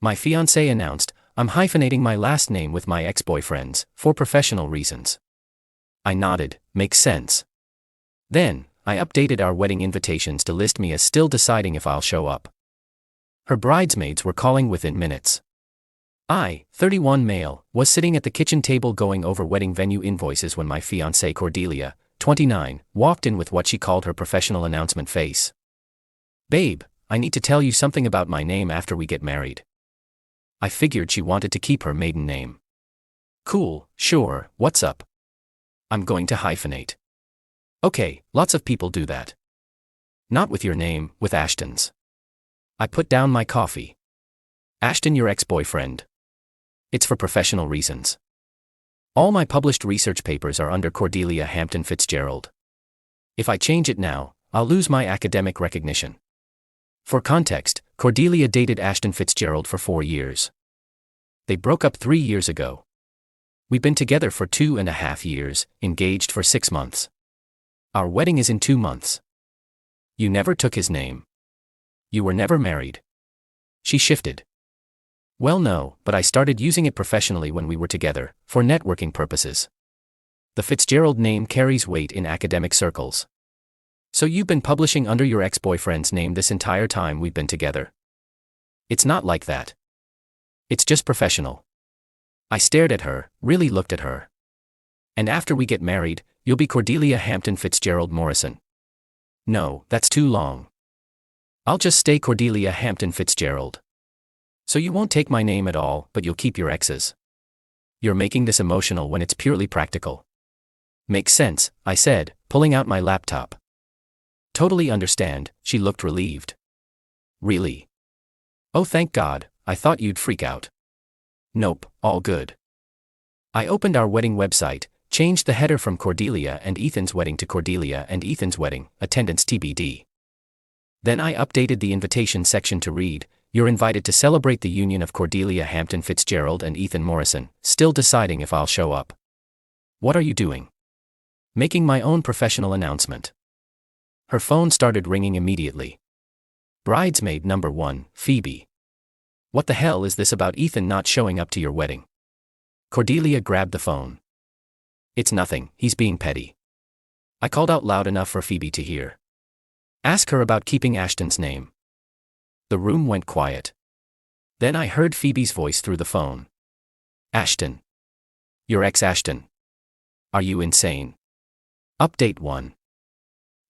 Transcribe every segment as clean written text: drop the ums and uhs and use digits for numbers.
My fiancé announced, I'm hyphenating my last name with my ex-boyfriend's, for professional reasons. I nodded, makes sense. Then, I updated our wedding invitations to list me as still deciding if I'll show up. Her bridesmaids were calling within minutes. I, 31 male, was sitting at the kitchen table going over wedding venue invoices when my fiancée Cordelia, 29, walked in with what she called her professional announcement face. Babe, I need to tell you something about my name after we get married. I figured she wanted to keep her maiden name. Cool, sure, what's up? I'm going to hyphenate. Okay, lots of people do that. Not with your name, with Ashton's. I put down my coffee. Ashton, your ex-boyfriend. It's for professional reasons. All my published research papers are under Cordelia Hampton Fitzgerald. If I change it now, I'll lose my academic recognition. For context, Cordelia dated Ashton Fitzgerald for 4 years. They broke up 3 years ago. We've been together for 2.5 years, engaged for 6 months. Our wedding is in 2 months. You never took his name. You were never married. She shifted. Well, no, but I started using it professionally when we were together, for networking purposes. The Fitzgerald name carries weight in academic circles. So you've been publishing under your ex-boyfriend's name this entire time we've been together? It's not like that. It's just professional. I stared at her, really looked at her. And after we get married, you'll be Cordelia Hampton Fitzgerald Morrison. No, that's too long. I'll just stay Cordelia Hampton Fitzgerald. So you won't take my name at all, but you'll keep your ex's. You're making this emotional when it's purely practical. Makes sense, I said, pulling out my laptop. Totally understand, she looked relieved. Really? Oh, thank God, I thought you'd freak out. Nope, all good. I opened our wedding website, changed the header from Cordelia and Ethan's wedding to Cordelia and Ethan's wedding, attendance TBD. Then I updated the invitation section to read, you're invited to celebrate the union of Cordelia Hampton Fitzgerald and Ethan Morrison, still deciding if I'll show up. What are you doing? Making my own professional announcement. Her phone started ringing immediately. Bridesmaid number 1, Phoebe. What the hell is this about Ethan not showing up to your wedding? Cordelia grabbed the phone. It's nothing, he's being petty. I called out loud enough for Phoebe to hear. Ask her about keeping Ashton's name. The room went quiet. Then I heard Phoebe's voice through the phone. Ashton. Your ex-Ashton. Are you insane? Update 1.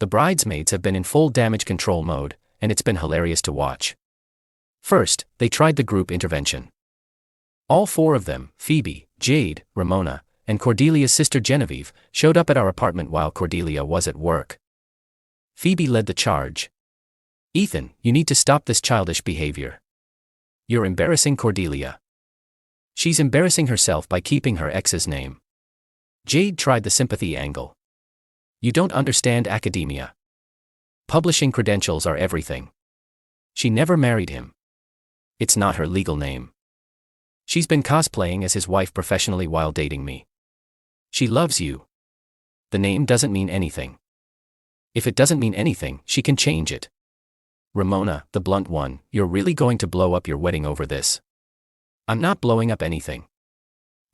The bridesmaids have been in full damage control mode, and it's been hilarious to watch. First, they tried the group intervention. All 4 of them, Phoebe, Jade, Ramona, and Cordelia's sister Genevieve, showed up at our apartment while Cordelia was at work. Phoebe led the charge. Ethan, you need to stop this childish behavior. You're embarrassing Cordelia. She's embarrassing herself by keeping her ex's name. Jade tried the sympathy angle. You don't understand academia. Publishing credentials are everything. She never married him. It's not her legal name. She's been cosplaying as his wife professionally while dating me. She loves you. The name doesn't mean anything. If it doesn't mean anything, she can change it. Ramona, the blunt one, you're really going to blow up your wedding over this? I'm not blowing up anything.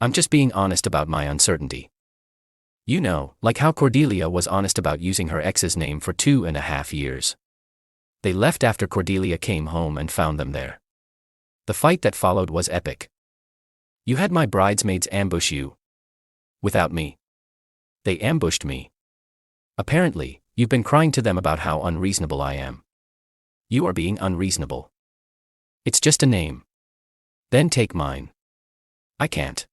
I'm just being honest about my uncertainty. You know, like how Cordelia was honest about using her ex's name for 2.5 years. They left after Cordelia came home and found them there. The fight that followed was epic. You had my bridesmaids ambush you. Without me. They ambushed me. Apparently, you've been crying to them about how unreasonable I am. You are being unreasonable. It's just a name. Then take mine. I can't.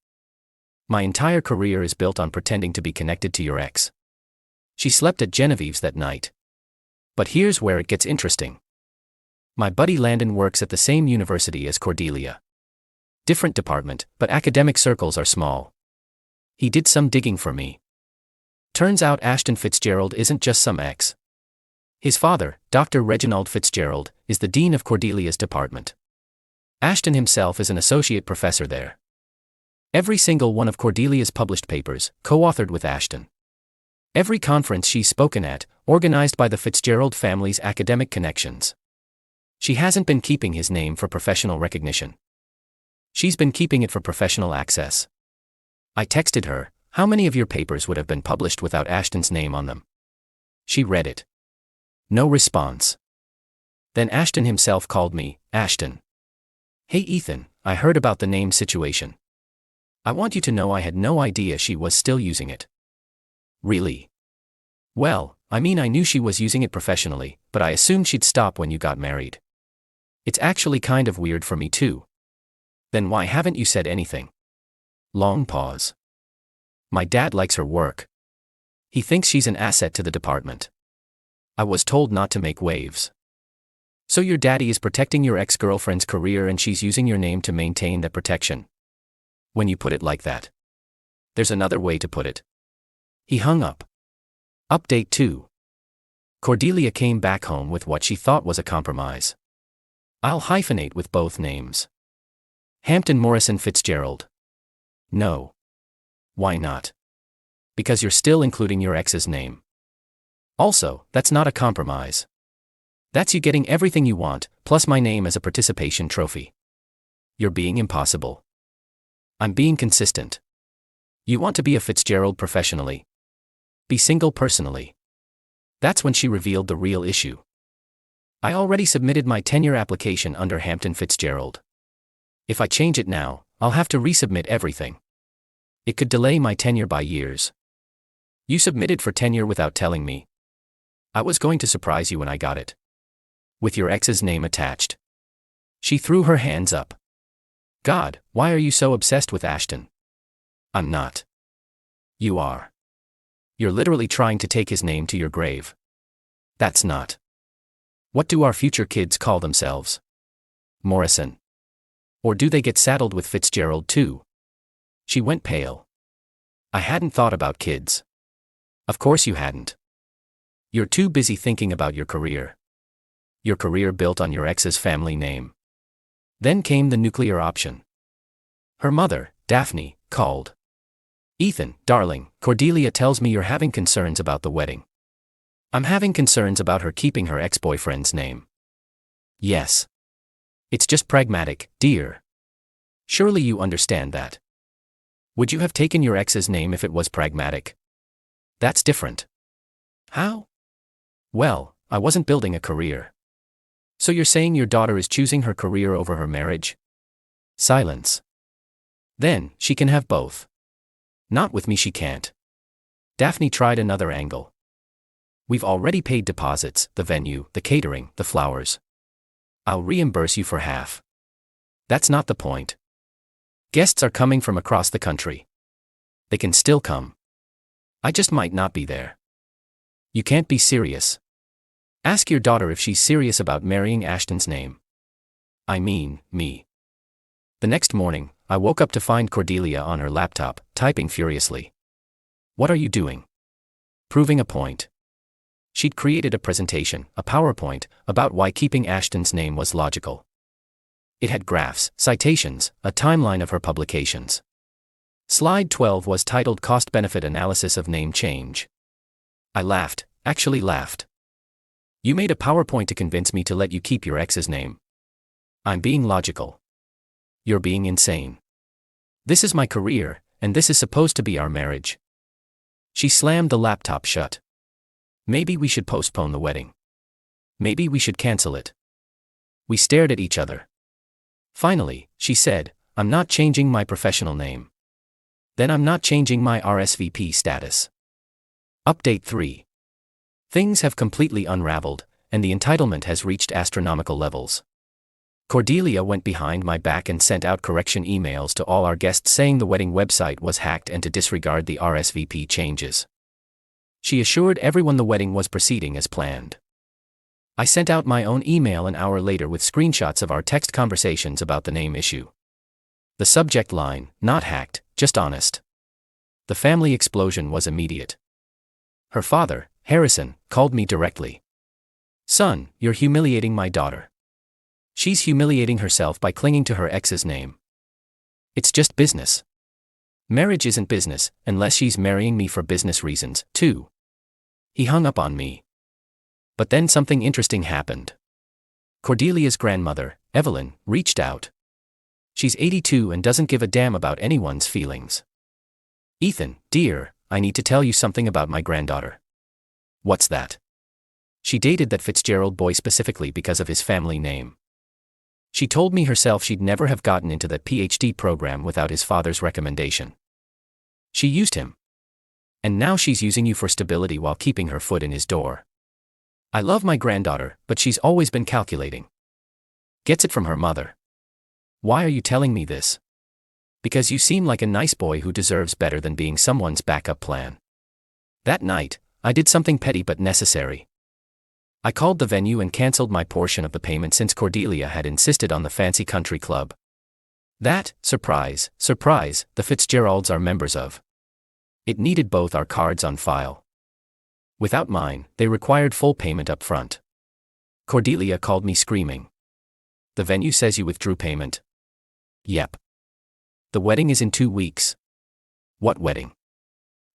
My entire career is built on pretending to be connected to your ex. She slept at Genevieve's that night. But here's where it gets interesting. My buddy Landon works at the same university as Cordelia. Different department, but academic circles are small. He did some digging for me. Turns out Ashton Fitzgerald isn't just some ex. His father, Dr. Reginald Fitzgerald, is the dean of Cordelia's department. Ashton himself is an associate professor there. Every single one of Cordelia's published papers, co-authored with Ashton. Every conference she's spoken at, organized by the Fitzgerald family's academic connections. She hasn't been keeping his name for professional recognition. She's been keeping it for professional access. I texted her, how many of your papers would have been published without Ashton's name on them? She read it. No response. Then Ashton himself called me. Ashton. Hey Ethan, I heard about the name situation. I want you to know I had no idea she was still using it. Really? Well, I mean I knew she was using it professionally, but I assumed she'd stop when you got married. It's actually kind of weird for me too. Then why haven't you said anything? Long pause. My dad likes her work. He thinks she's an asset to the department. I was told not to make waves. So your daddy is protecting your ex-girlfriend's career and she's using your name to maintain that protection. When you put it like that. There's another way to put it. He hung up. Update 2. Cordelia came back home with what she thought was a compromise. I'll hyphenate with both names. Hampton Morrison Fitzgerald. No. Why not? Because you're still including your ex's name. Also, that's not a compromise. That's you getting everything you want, plus my name as a participation trophy. You're being impossible. I'm being consistent. You want to be a Fitzgerald professionally. Be single personally. That's when she revealed the real issue. I already submitted my tenure application under Hampton Fitzgerald. If I change it now, I'll have to resubmit everything. It could delay my tenure by years. You submitted for tenure without telling me. I was going to surprise you when I got it. With your ex's name attached. She threw her hands up. God, why are you so obsessed with Ashton? I'm not. You are. You're literally trying to take his name to your grave. That's not. What do our future kids call themselves? Morrison. Or do they get saddled with Fitzgerald too? She went pale. I hadn't thought about kids. Of course you hadn't. You're too busy thinking about your career. Your career built on your ex's family name. Then came the nuclear option. Her mother, Daphne, called. Ethan, darling, Cordelia tells me you're having concerns about the wedding. I'm having concerns about her keeping her ex-boyfriend's name. Yes. It's just pragmatic, dear. Surely you understand that. Would you have taken your ex's name if it was pragmatic? That's different. How? Well, I wasn't building a career. So you're saying your daughter is choosing her career over her marriage? Silence. Then, she can have both. Not with me she can't. Daphne tried another angle. We've already paid deposits, the venue, the catering, the flowers. I'll reimburse you for half. That's not the point. Guests are coming from across the country. They can still come. I just might not be there. You can't be serious. Ask your daughter if she's serious about marrying Ashton's name. I mean, me. The next morning, I woke up to find Cordelia on her laptop, typing furiously. What are you doing? Proving a point. She'd created a presentation, a PowerPoint, about why keeping Ashton's name was logical. It had graphs, citations, a timeline of her publications. Slide 12 was titled Cost-Benefit Analysis of Name Change. I laughed, actually laughed. You made a PowerPoint to convince me to let you keep your ex's name. I'm being logical. You're being insane. This is my career, and this is supposed to be our marriage. She slammed the laptop shut. Maybe we should postpone the wedding. Maybe we should cancel it. We stared at each other. Finally, she said, I'm not changing my professional name. Then I'm not changing my RSVP status. Update 3. Things have completely unraveled, and the entitlement has reached astronomical levels. Cordelia went behind my back and sent out correction emails to all our guests saying the wedding website was hacked and to disregard the RSVP changes. She assured everyone the wedding was proceeding as planned. I sent out my own email an hour later with screenshots of our text conversations about the name issue. The subject line, not hacked, just honest. The family explosion was immediate. Her father, Harrison, called me directly. Son, you're humiliating my daughter. She's humiliating herself by clinging to her ex's name. It's just business. Marriage isn't business, unless she's marrying me for business reasons, too. He hung up on me. But then something interesting happened. Cordelia's grandmother, Evelyn, reached out. She's 82 and doesn't give a damn about anyone's feelings. Ethan, dear, I need to tell you something about my granddaughter. What's that? She dated that Fitzgerald boy specifically because of his family name. She told me herself she'd never have gotten into that PhD program without his father's recommendation. She used him. And now she's using you for stability while keeping her foot in his door. I love my granddaughter, but she's always been calculating. Gets it from her mother. Why are you telling me this? Because you seem like a nice boy who deserves better than being someone's backup plan. That night, I did something petty but necessary. I called the venue and canceled my portion of the payment since Cordelia had insisted on the fancy country club. That, surprise, surprise, the Fitzgeralds are members of. It needed both our cards on file. Without mine, they required full payment up front. Cordelia called me screaming. The venue says you withdrew payment. Yep. The wedding is in 2 weeks. What wedding?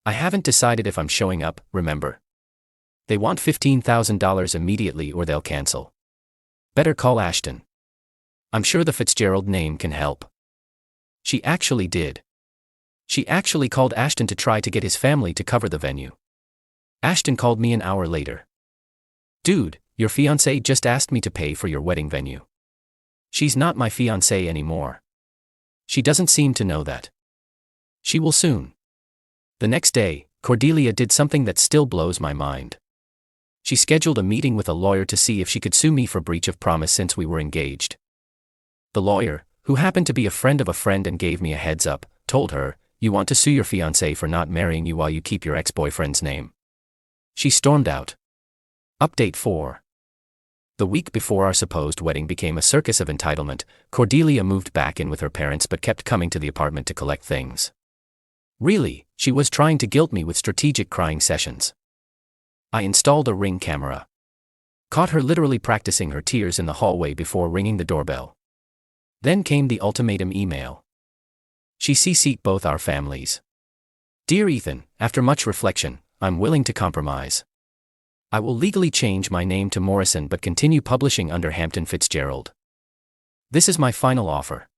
I haven't decided if I'm showing up, remember. They want $15,000 immediately or they'll cancel. Better call Ashton. I'm sure the Fitzgerald name can help. She actually did. She actually called Ashton to try to get his family to cover the venue. Ashton called me an hour later. Dude, your fiancée just asked me to pay for your wedding venue. She's not my fiancée anymore. She doesn't seem to know that. She will soon. The next day, Cordelia did something that still blows my mind. She scheduled a meeting with a lawyer to see if she could sue me for breach of promise since we were engaged. The lawyer, who happened to be a friend of a friend and gave me a heads up, told her, "You want to sue your fiancé for not marrying you while you keep your ex-boyfriend's name." She stormed out. Update 4. The week before our supposed wedding became a circus of entitlement, Cordelia moved back in with her parents but kept coming to the apartment to collect things. Really, she was trying to guilt me with strategic crying sessions. I installed a Ring camera. Caught her literally practicing her tears in the hallway before ringing the doorbell. Then came the ultimatum email. She CC'd both our families. Dear Ethan, after much reflection, I'm willing to compromise. I will legally change my name to Morrison but continue publishing under Hampton Fitzgerald. This is my final offer.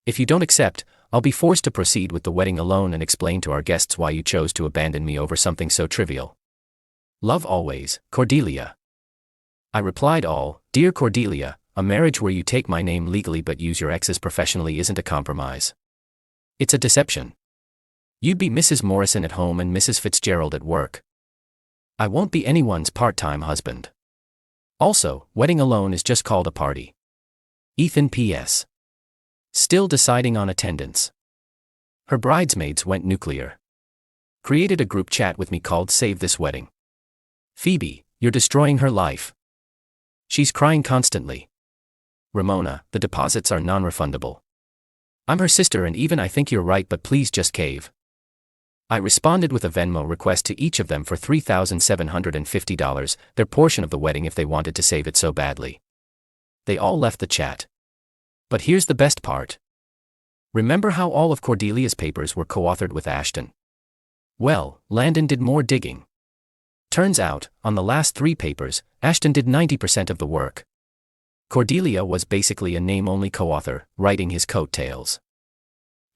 If you don't accept, I'll be forced to proceed with the wedding alone and explain to our guests why you chose to abandon me over something so trivial. Love always, Cordelia. I replied all, Dear Cordelia, a marriage where you take my name legally but use your ex's professionally isn't a compromise. It's a deception. You'd be Mrs. Morrison at home and Mrs. Fitzgerald at work. I won't be anyone's part-time husband. Also, wedding alone is just called a party. Ethan P.S. Still deciding on attendance. Her bridesmaids went nuclear. Created a group chat with me called Save This Wedding. Phoebe, you're destroying her life. She's crying constantly. Ramona, the deposits are non-refundable. I'm her sister and even I think you're right but please just cave. I responded with a Venmo request to each of them for $3,750, their portion of the wedding if they wanted to save it so badly. They all left the chat. But here's the best part. Remember how all of Cordelia's papers were co-authored with Ashton? Well, Landon did more digging. Turns out, on the last 3 papers, Ashton did 90% of the work. Cordelia was basically a name-only co-author, writing his coattails.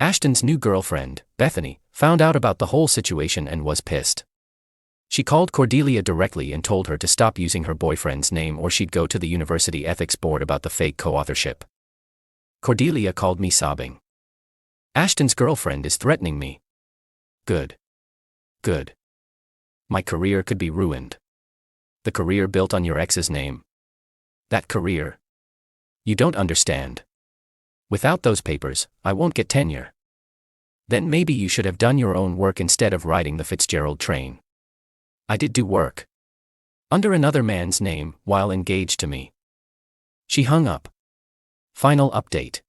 Ashton's new girlfriend, Bethany, found out about the whole situation and was pissed. She called Cordelia directly and told her to stop using her boyfriend's name or she'd go to the university ethics board about the fake co-authorship. Cordelia called me sobbing. Ashton's girlfriend is threatening me. Good. Good. My career could be ruined. The career built on your ex's name. That career. You don't understand. Without those papers, I won't get tenure. Then maybe you should have done your own work instead of riding the Fitzgerald train. I did do work. Under another man's name, while engaged to me. She hung up. Final update.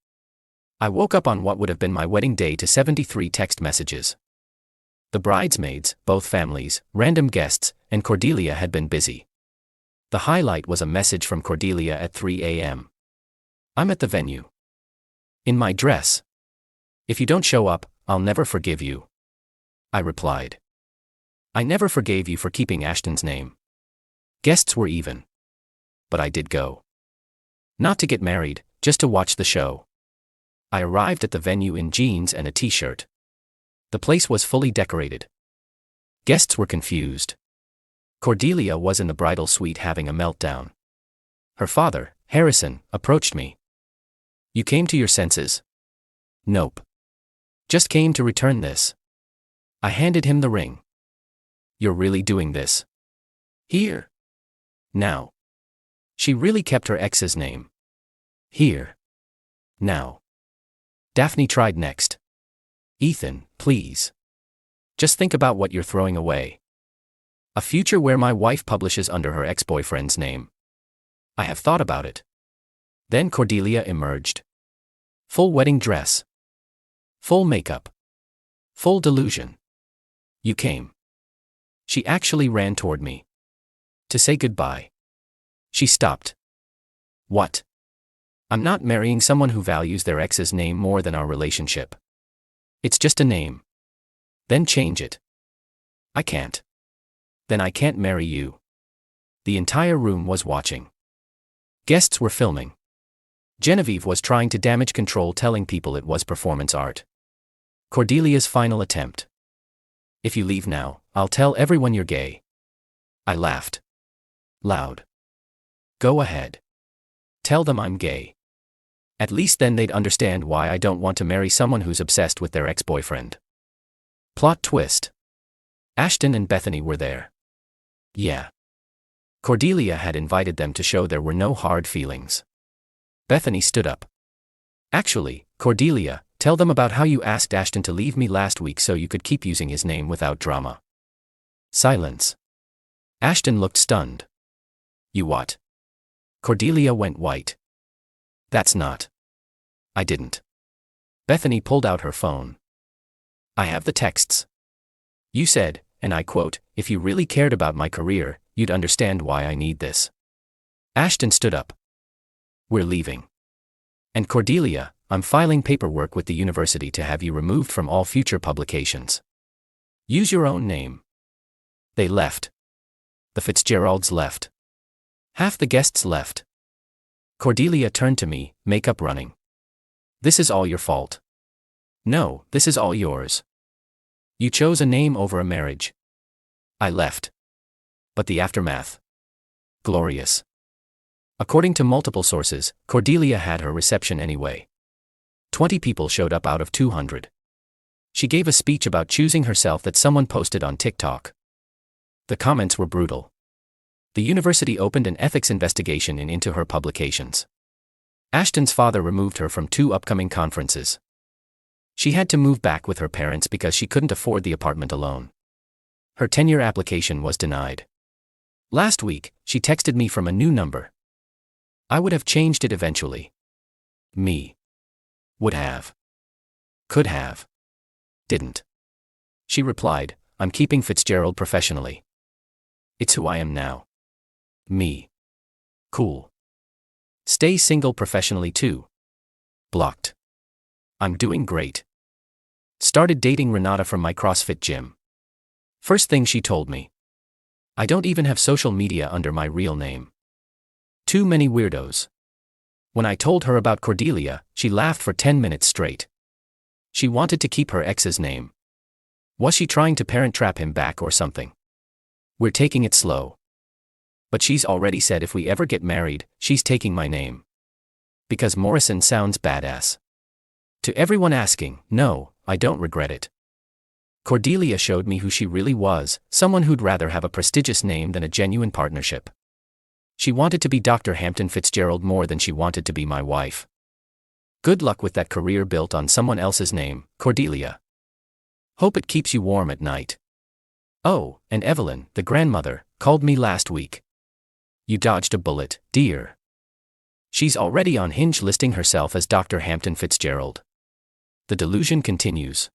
I woke up on what would have been my wedding day to 73 text messages. The bridesmaids, both families, random guests, and Cordelia had been busy. The highlight was a message from Cordelia at 3 a.m. I'm at the venue. In my dress. If you don't show up, I'll never forgive you. I replied. I never forgave you for keeping Ashton's name. Guests were even. But I did go. Not to get married, just to watch the show. I arrived at the venue in jeans and a t-shirt. The place was fully decorated. Guests were confused. Cordelia was in the bridal suite having a meltdown. Her father, Harrison, approached me. "You came to your senses?" "Nope. Just came to return this." I handed him the ring. "You're really doing this? Here? Now?" She really kept her ex's name. "Here? Now?" Daphne tried next. "Ethan, please. Just think about what you're throwing away. A future where my wife publishes under her ex-boyfriend's name." "I have thought about it." Then Cordelia emerged. Full wedding dress. Full makeup. Full delusion. "You came." She actually ran toward me. To say goodbye. She stopped. "What? I'm not marrying someone who values their ex's name more than our relationship. It's just a name." "Then change it." "I can't." "Then I can't marry you." The entire room was watching. Guests were filming. Genevieve was trying to damage control, telling people it was performance art. Cordelia's final attempt. "If you leave now, I'll tell everyone you're gay." I laughed. Loud. "Go ahead. Tell them I'm gay. At least then they'd understand why I don't want to marry someone who's obsessed with their ex-boyfriend." Plot twist. Ashton and Bethany were there. Yeah. Cordelia had invited them to show there were no hard feelings. Bethany stood up. "Actually, Cordelia, tell them about how you asked Ashton to leave me last week so you could keep using his name without drama." Silence. Ashton looked stunned. "You what?" Cordelia went white. "That's not. I didn't." Bethany pulled out her phone. "I have the texts. You said, and I quote, 'If you really cared about my career, you'd understand why I need this.'" Ashton stood up. "We're leaving. And Cordelia, I'm filing paperwork with the university to have you removed from all future publications. Use your own name." They left. The Fitzgeralds left. Half the guests left. Cordelia turned to me, makeup running. "This is all your fault." "No, this is all yours. You chose a name over a marriage." I left. But the aftermath. Glorious. According to multiple sources, Cordelia had her reception anyway. 20 people showed up out of 200. She gave a speech about choosing herself that someone posted on TikTok. The comments were brutal. The university opened an ethics investigation into her publications. Ashton's father removed her from 2 upcoming conferences. She had to move back with her parents because she couldn't afford the apartment alone. Her tenure application was denied. Last week, she texted me from a new number. I would have changed it eventually. Me. Would have. Could have. Didn't. She replied, "I'm keeping Fitzgerald professionally. It's who I am now. Me. Cool. Stay single professionally too." Blocked. "I'm doing great. Started dating Renata from my CrossFit gym." First thing she told me. I don't even have social media under my real name. Too many weirdos. When I told her about Cordelia, she laughed for 10 minutes straight. She wanted to keep her ex's name. Was she trying to parent trap him back or something? "We're taking it slow. But she's already said if we ever get married, she's taking my name. Because Morrison sounds badass." To everyone asking, no, I don't regret it. Cordelia showed me who she really was, someone who'd rather have a prestigious name than a genuine partnership. She wanted to be Dr. Hampton Fitzgerald more than she wanted to be my wife. Good luck with that career built on someone else's name, Cordelia. Hope it keeps you warm at night. Oh, and Evelyn, the grandmother, called me last week. You dodged a bullet, dear. She's already on Hinge listing herself as Dr. Hampton Fitzgerald. The delusion continues.